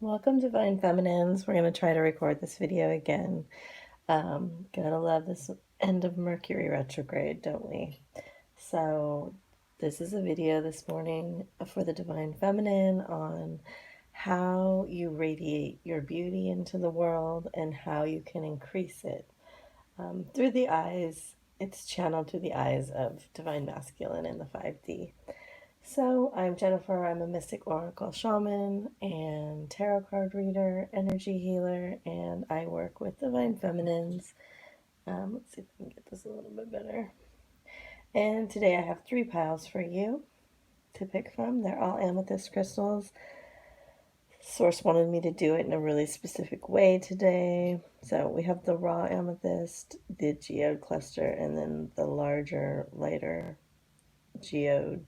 Welcome, Divine Feminines. We're going to try to record this video again. Gotta love this end of Mercury retrograde, don't we? So this is a video this morning for the Divine Feminine on how you radiate your beauty into the world and how you can increase it through the eyes. It's channeled through the eyes of Divine Masculine in the 5D. So, I'm Jennifer. I'm a mystic oracle shaman and tarot card reader, energy healer, and I work with divine feminines. Let's see if I can get this a little bit better. And today I have 3 piles for you to pick from. They're all amethyst crystals. Source wanted me to do it in a really specific way today. So we have the raw amethyst, the geode cluster, and then the larger, lighter geode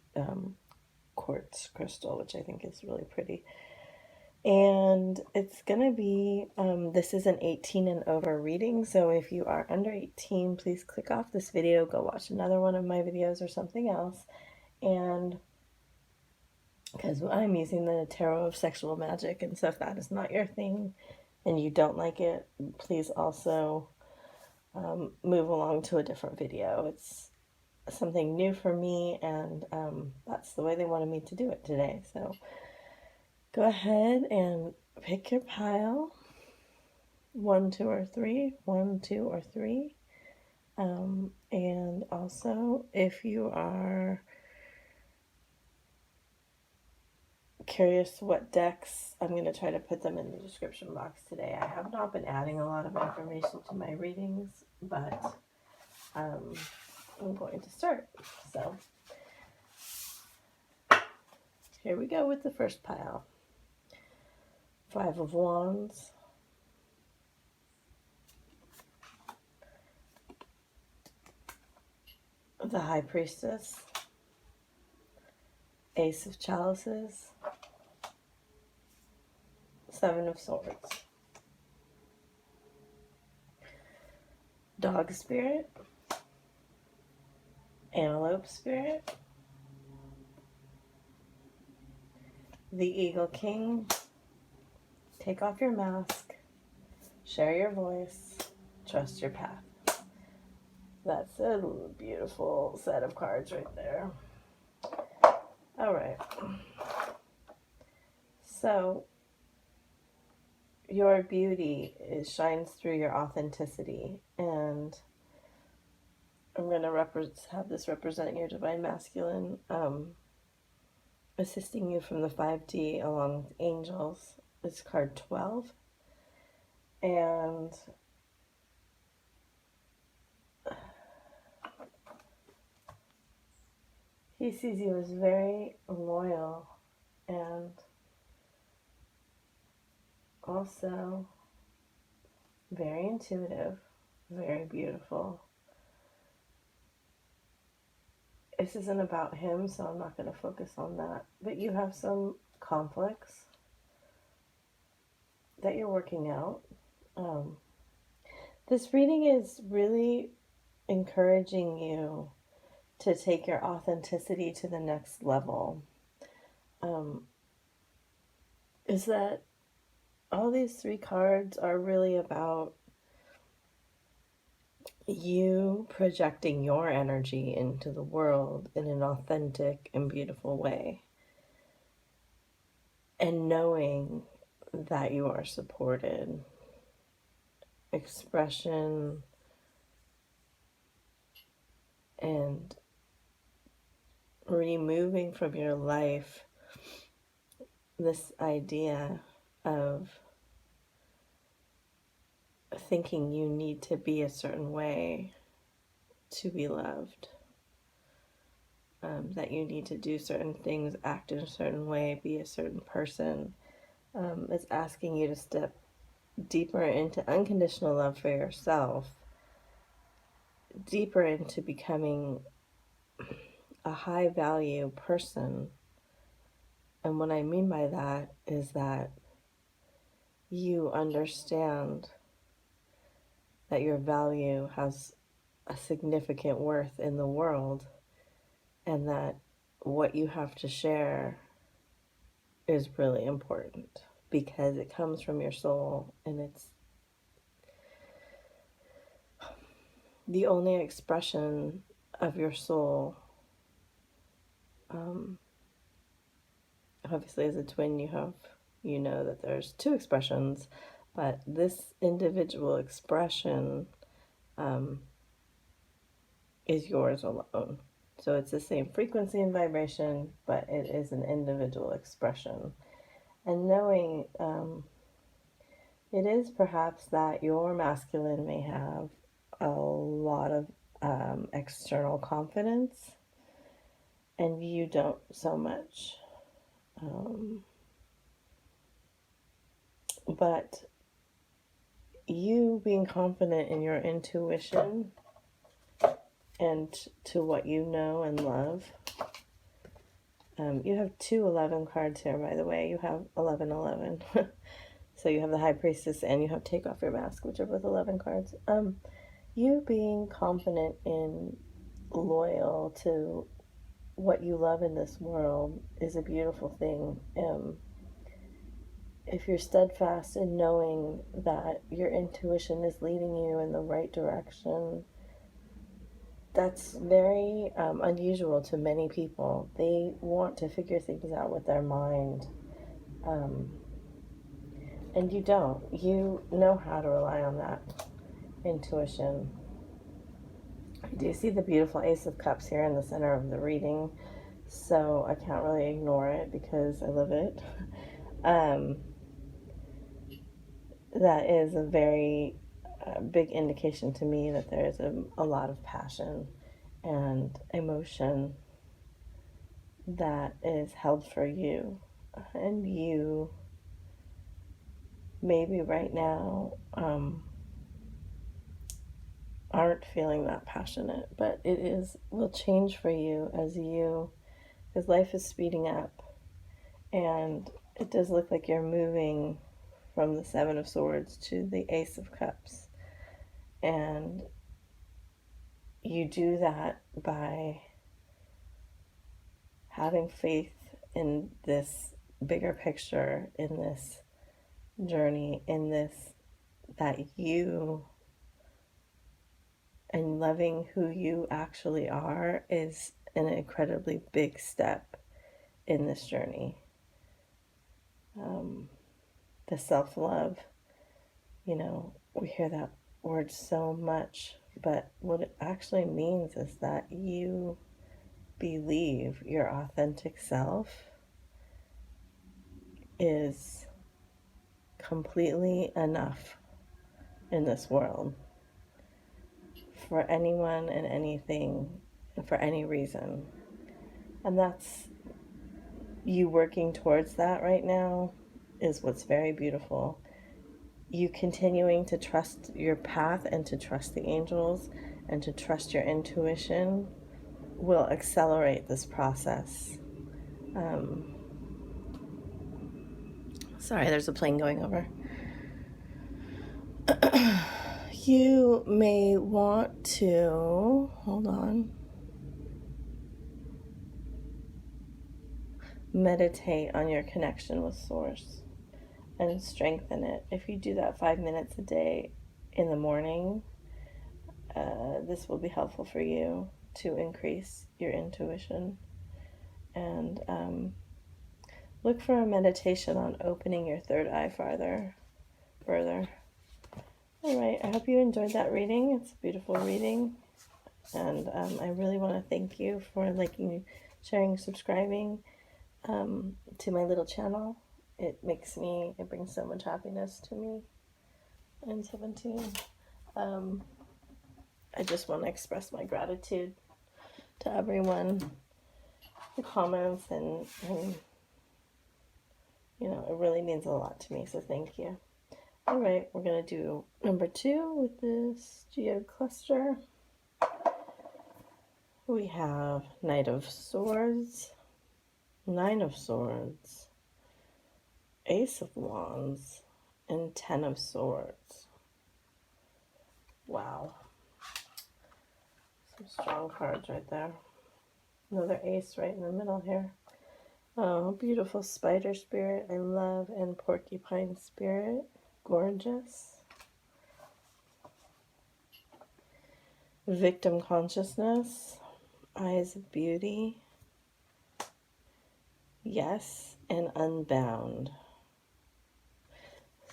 quartz crystal, which I think is really pretty. And it's going to be, this is an 18 and over reading, so if you are under 18, please click off this video, go watch another one of my videos or something else. And because I'm using the Tarot of Sexual Magic, and so if that is not your thing and you don't like it, please also move along to a different video. It's something new for me, and that's the way they wanted me to do it today. So go ahead and pick your pile, 1, 2, or 3, 1, 2, or 3. And also, if you are curious what decks, I'm going to try to put them in the description box today. I have not been adding a lot of information to my readings, but I'm going to start. So here we go with the first pile. 5 of Wands, the High Priestess, Ace of Chalices, 7 of Swords, Dog Spirit, Antelope Spirit, the Eagle King, take off your mask, share your voice, trust your path. That's a beautiful set of cards right there. All right. So your beauty shines through your authenticity, and I'm going to have this represent your divine masculine, assisting you from the 5D along with angels. It's card 12, and he sees you as very loyal and also very intuitive, very beautiful. This isn't about him, so I'm not going to focus on that. But you have some conflicts that you're working out. This reading is really encouraging you to take your authenticity to the next level. Is that all these 3 cards are really about you projecting your energy into the world in an authentic and beautiful way, and knowing that you are supported. Expression and removing from your life this idea of thinking you need to be a certain way to be loved, that you need to do certain things, act in a certain way, be a certain person. It's asking you to step deeper into unconditional love for yourself, deeper into becoming a high value person. And what I mean by that is that you understand that your value has a significant worth in the world, and that what you have to share is really important. because it comes from your soul, and it's the only expression of your soul. Obviously, as a twin, you know that there's two expressions, but this individual expression is yours alone. So it's the same frequency and vibration, but it is an individual expression. And knowing it is perhaps that your masculine may have a lot of external confidence, and you don't so much. But you being confident in your intuition and to what you know and love. You have 2 11 cards here, by the way. You have 1111. So you have the High Priestess and you have Take Off Your Mask, which are both 11 cards. You being confident and loyal to what you love in this world is a beautiful thing. If you're steadfast in knowing that your intuition is leading you in the right direction, that's very unusual to many people. They want to figure things out with their mind, and you don't. You know how to rely on that intuition. I do see the beautiful Ace of Cups here in the center of the reading, so I can't really ignore it because I love it. That is a very big indication to me that there is a lot of passion and emotion that is held for you. And you maybe right now aren't feeling that passionate, but will change for you because life is speeding up, and it does look like you're moving from the Seven of Swords to the Ace of Cups. And you do that by having faith in this bigger picture, in this journey, in this, that you and loving who you actually are is an incredibly big step in this journey. The self-love, we hear that word so much, but what it actually means is that you believe your authentic self is completely enough in this world for anyone and anything, for any reason. And that's you working towards that right now is what's very beautiful. You continuing to trust your path and to trust the angels and to trust your intuition will accelerate this process. Sorry, there's a plane going over. You may want to, hold on, meditate on your connection with Source and strengthen it. If you do that 5 minutes a day in the morning, this will be helpful for you to increase your intuition. And look for a meditation on opening your third eye further. All right, I hope you enjoyed that reading. It's a beautiful reading. And I really want to thank you for liking, sharing, subscribing to my little channel. It brings so much happiness to me. I'm 17. I just want to express my gratitude to everyone, the comments, and it really means a lot to me, so thank you. All right, we're going to do number 2 with this geode cluster. We have Knight of Swords, 9 of Swords, Ace of Wands, and 10 of Swords. Wow. Some strong cards right there. Another ace right in the middle here. Oh, beautiful spider spirit. I love and portray porcupine spirit, gorgeous. Victim consciousness, eyes of beauty, yes, and unbound.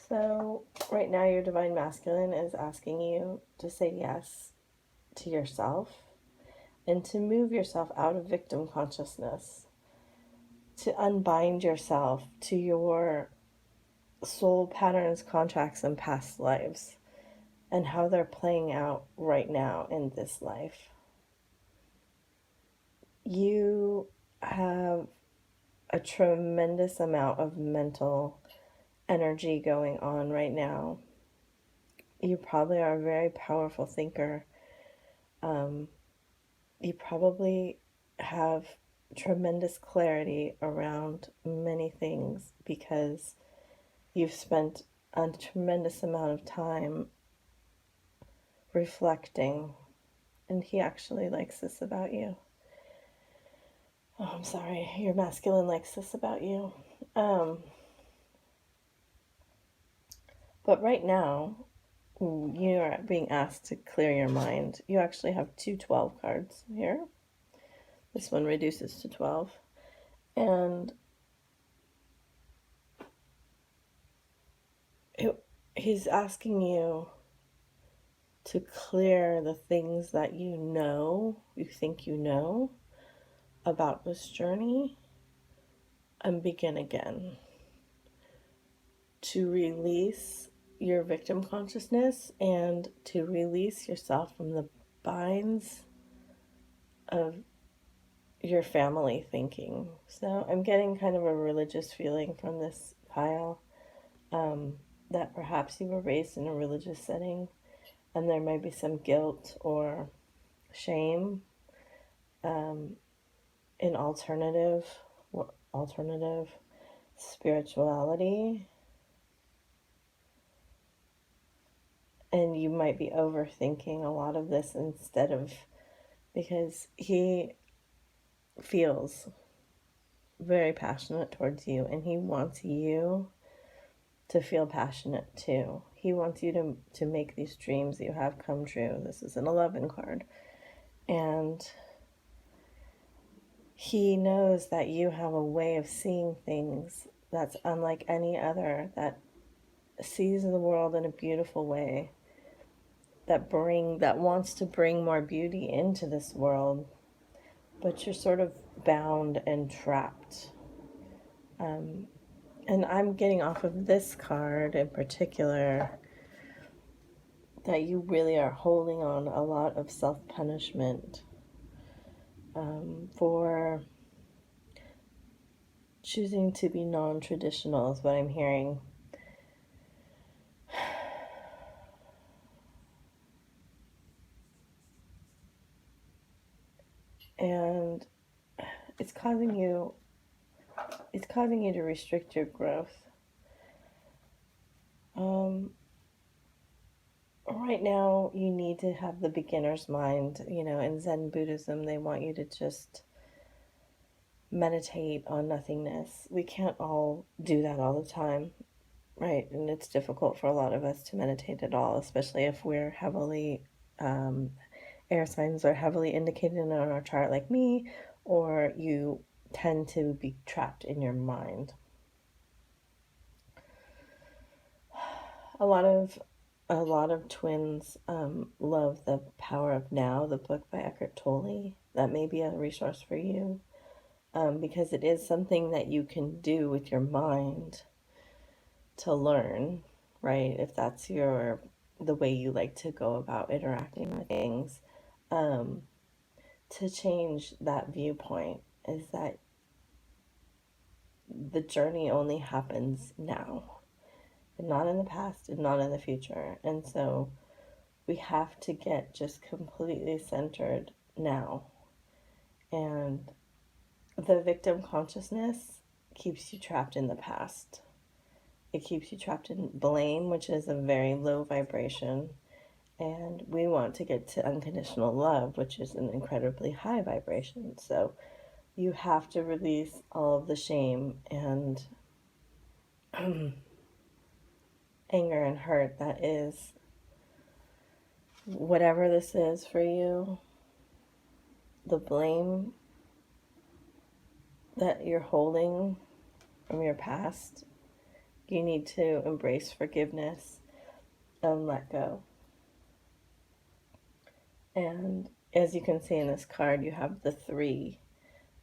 So right now your divine masculine is asking you to say yes to yourself and to move yourself out of victim consciousness, to unbind yourself to your soul patterns, contracts, and past lives and how they're playing out right now in this life. You have a tremendous amount of mental energy going on right now. You probably are a very powerful thinker. You probably have tremendous clarity around many things because you've spent a tremendous amount of time reflecting, and he actually likes this about you. Oh, I'm sorry, your masculine likes this about you. But right now, you are being asked to clear your mind. You actually have 2 12 cards here. This one reduces to 12. And he's asking you to clear the things that you think you know about this journey, and begin again. To release your victim consciousness and to release yourself from the binds of your family thinking. So I'm getting kind of a religious feeling from this pile, that perhaps you were raised in a religious setting and there may be some guilt or shame in alternative spirituality, and you might be overthinking a lot of this instead of, because he feels very passionate towards you and he wants you to feel passionate too. He wants you to make these dreams that you have come true. This is an 11 card. And he knows that you have a way of seeing things that's unlike any other, that sees the world in a beautiful way, that wants to bring more beauty into this world, but you're sort of bound and trapped. And I'm getting off of this card in particular that you really are holding on a lot of self-punishment for choosing to be non-traditional is what I'm hearing. And it's causing you to restrict your growth. Right now, you need to have the beginner's mind. In Zen Buddhism, they want you to just meditate on nothingness. We can't all do that all the time, right? And it's difficult for a lot of us to meditate at all, especially if we're heavily, air signs are heavily indicated on our chart like me, or you tend to be trapped in your mind. A lot of twins love The Power of Now, the book by Eckhart Tolle. That may be a resource for you, because it is something that you can do with your mind to learn, right? If that's the way you like to go about interacting with things, to change that viewpoint, is that the journey only happens now, and not in the past and not in the future. And so we have to get just completely centered now. And the victim consciousness keeps you trapped in the past. It keeps you trapped in blame, which is a very low vibration. And we want to get to unconditional love, which is an incredibly high vibration. So you have to release all of the shame and anger and hurt that is whatever this is for you, the blame that you're holding from your past. You need to embrace forgiveness and let go. And as you can see in this card, you have the three,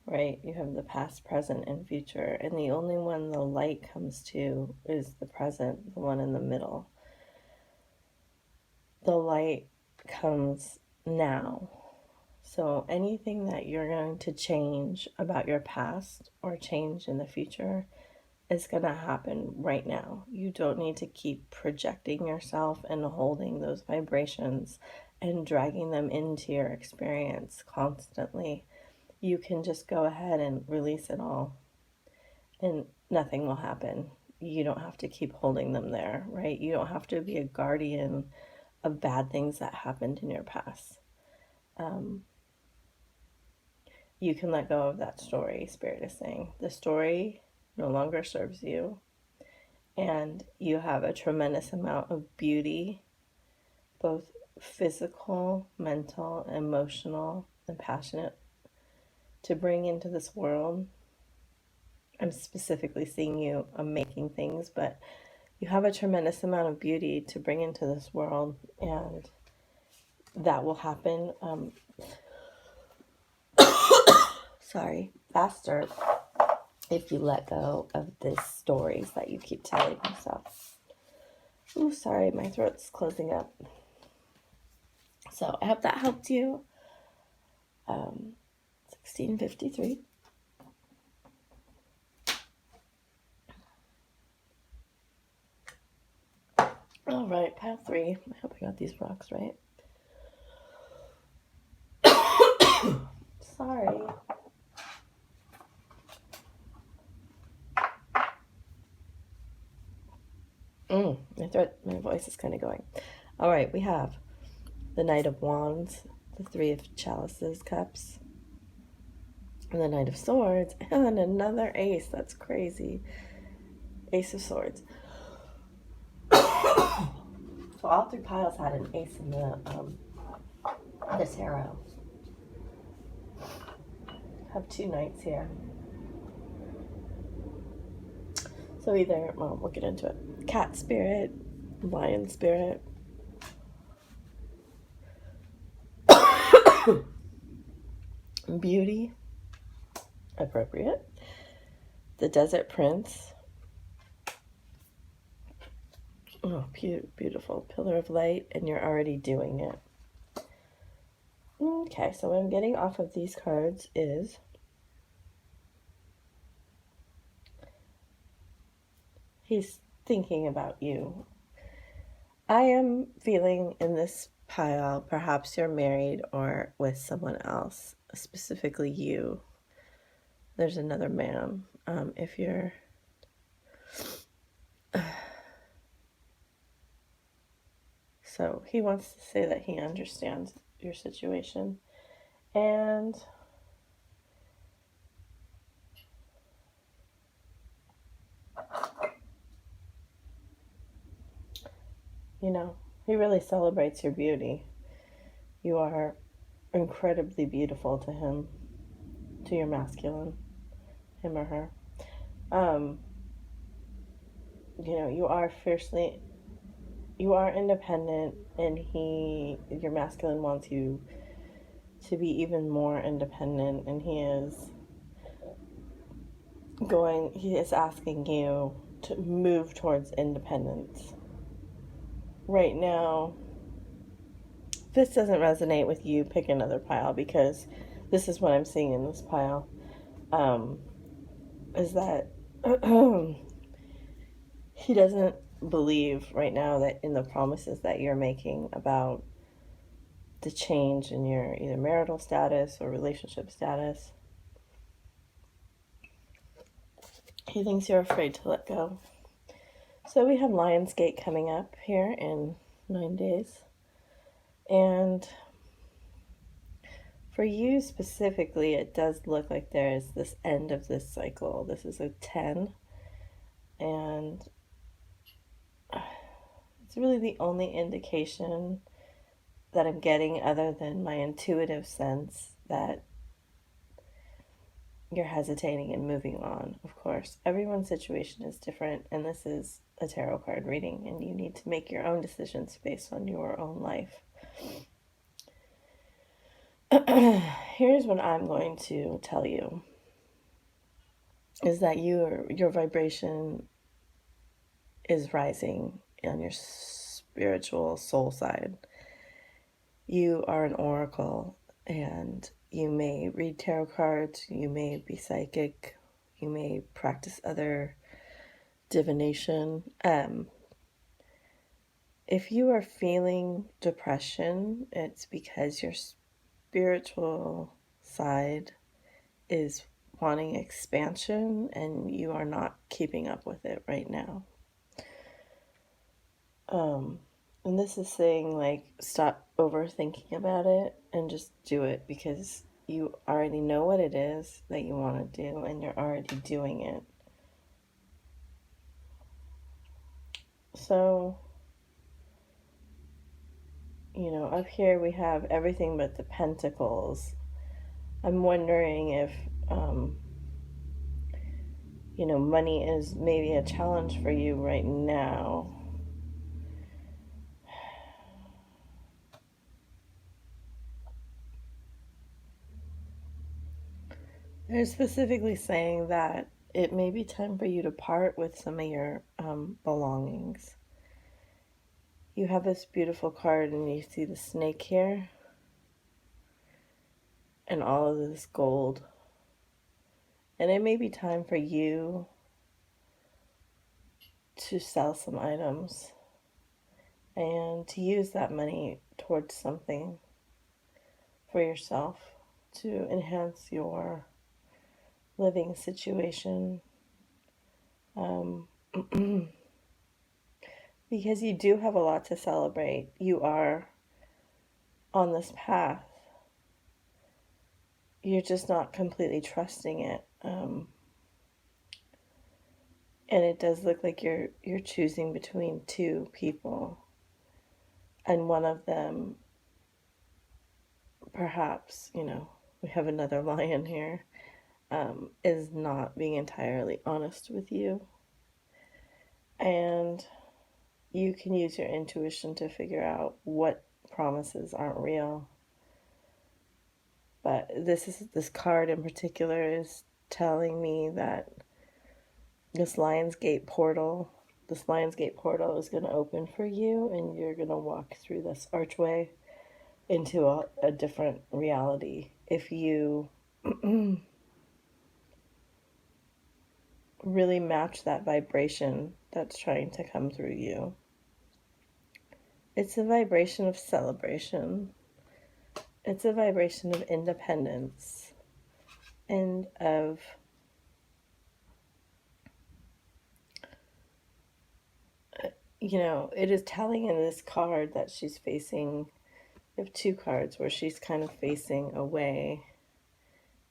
right? You have the past, present, and future. And the only one the light comes to is the present, the one in the middle. The light comes now. So anything that you're going to change about your past or change in the future is going to happen right now. You don't need to keep projecting yourself and holding those vibrations and dragging them into your experience constantly. You can just go ahead and release it all and nothing will happen. You don't have to keep holding them there, right? You don't have to be a guardian of bad things that happened in your past. You can let go of that story, Spirit is saying. The story no longer serves you, and you have a tremendous amount of beauty, both physical, mental, emotional, and passionate, to bring into this world. I'm specifically seeing you making things, but you have a tremendous amount of beauty to bring into this world, and that will happen faster if you let go of the stories that you keep telling yourself. Ooh, sorry, my throat's closing up. So I hope that helped you. 1653. All right, pile 3. I hope I got these rocks right. Sorry. My voice is kind of going. All right, we have the Knight of Wands, the Three of Chalices, Cups, and the Knight of Swords, and another Ace. That's crazy. Ace of Swords. So all 3 piles had an Ace in the tarot. I have 2 Knights here. So either, well, we'll get into it. Cat spirit, lion spirit. Beauty, appropriate. The Desert Prince. Oh, beautiful. Pillar of light, and you're already doing it. Okay, so what I'm getting off of these cards is he's thinking about you. I am feeling in this pile, perhaps you're married or with someone else, specifically you. There's another man. If you're... So he wants to say that he understands your situation. And you know, he really celebrates your beauty. You are incredibly beautiful to him, to your masculine, him or her. You know, you are independent, and your masculine wants you to be even more independent, and he is asking you to move towards independence. Right now, if this doesn't resonate with you, pick another pile, because this is what I'm seeing in this pile. Is that he doesn't believe right now that in the promises that you're making about the change in your either marital status or relationship status. He thinks you're afraid to let go. So we have Lionsgate coming up here in 9 days. And for you specifically, it does look like there is this end of this cycle. This is a 10. And It's really the only indication that I'm getting, other than my intuitive sense, that you're hesitating and moving on. Of course, everyone's situation is different, and this is a tarot card reading, and you need to make your own decisions based on your own life. Here's what I'm going to tell you, is that your vibration is rising on your spiritual soul side. You are an oracle, and you may read tarot cards, you may be psychic, you may practice other divination. If you are feeling depression, it's because your spiritual side is wanting expansion and you are not keeping up with it right now. And this is saying, like, stop overthinking about it and just do it, because you already know what it is that you want to do and you're already doing it. So, up here we have everything but the pentacles. I'm wondering if, money is maybe a challenge for you right now. They're specifically saying that it may be time for you to part with some of your belongings. You have this beautiful card and you see the snake here and all of this gold. And it may be time for you to sell some items and to use that money towards something for yourself to enhance your living situation. Because you do have a lot to celebrate. You are on this path. You're just not completely trusting it. And it does look like you're choosing between two people. And one of them, perhaps, we have another lion here, is not being entirely honest with you. And you can use your intuition to figure out what promises aren't real. But this card in particular is telling me that this Lionsgate portal is going to open for you, and you're going to walk through this archway into a different reality if you really match that vibration that's trying to come through you. It's a vibration of celebration. It's a vibration of independence and of it is telling in this card that she's facing, you have two cards where she's kind of facing away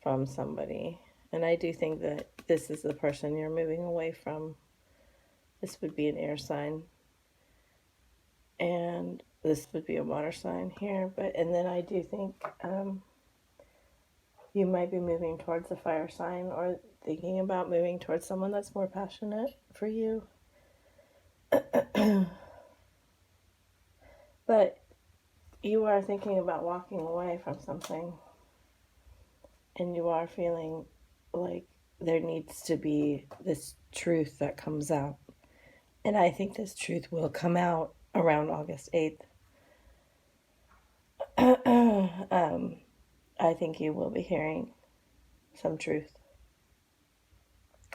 from somebody. And I do think that this is the person you're moving away from. This would be an air sign. And this would be a water sign here. And then I do think you might be moving towards a fire sign, or thinking about moving towards someone that's more passionate for you. But you are thinking about walking away from something, and you are feeling like there needs to be this truth that comes out. And I think this truth will come out around August 8th. I think you will be hearing some truth,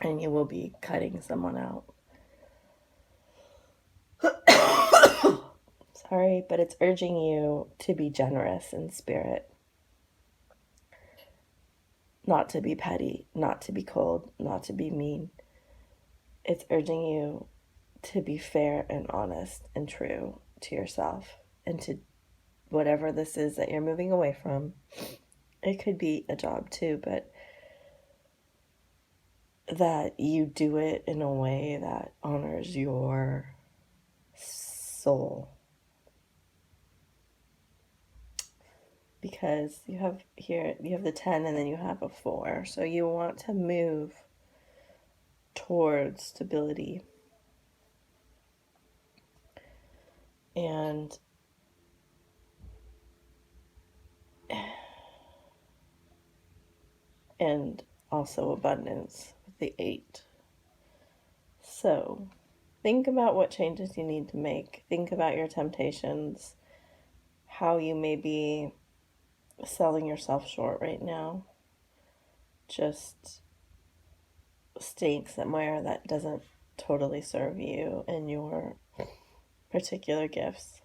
and you will be cutting someone out. Sorry, but it's urging you to be generous in spirit. Not to be petty, not to be cold, not to be mean. It's urging you to be fair and honest and true to yourself and to whatever this is that you're moving away from. It could be a job too, but that you do it in a way that honors your soul. Because you have the 10 and then you have a 4. So you want to move towards stability. And also abundance with the 8. So think about what changes you need to make. Think about your temptations, how you may be selling yourself short right now. Just staying somewhere that doesn't totally serve you and your particular gifts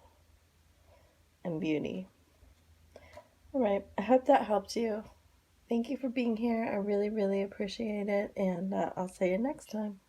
and beauty. All right, I hope that helped you. Thank you for being here. I really, really appreciate it, and I'll see you next time.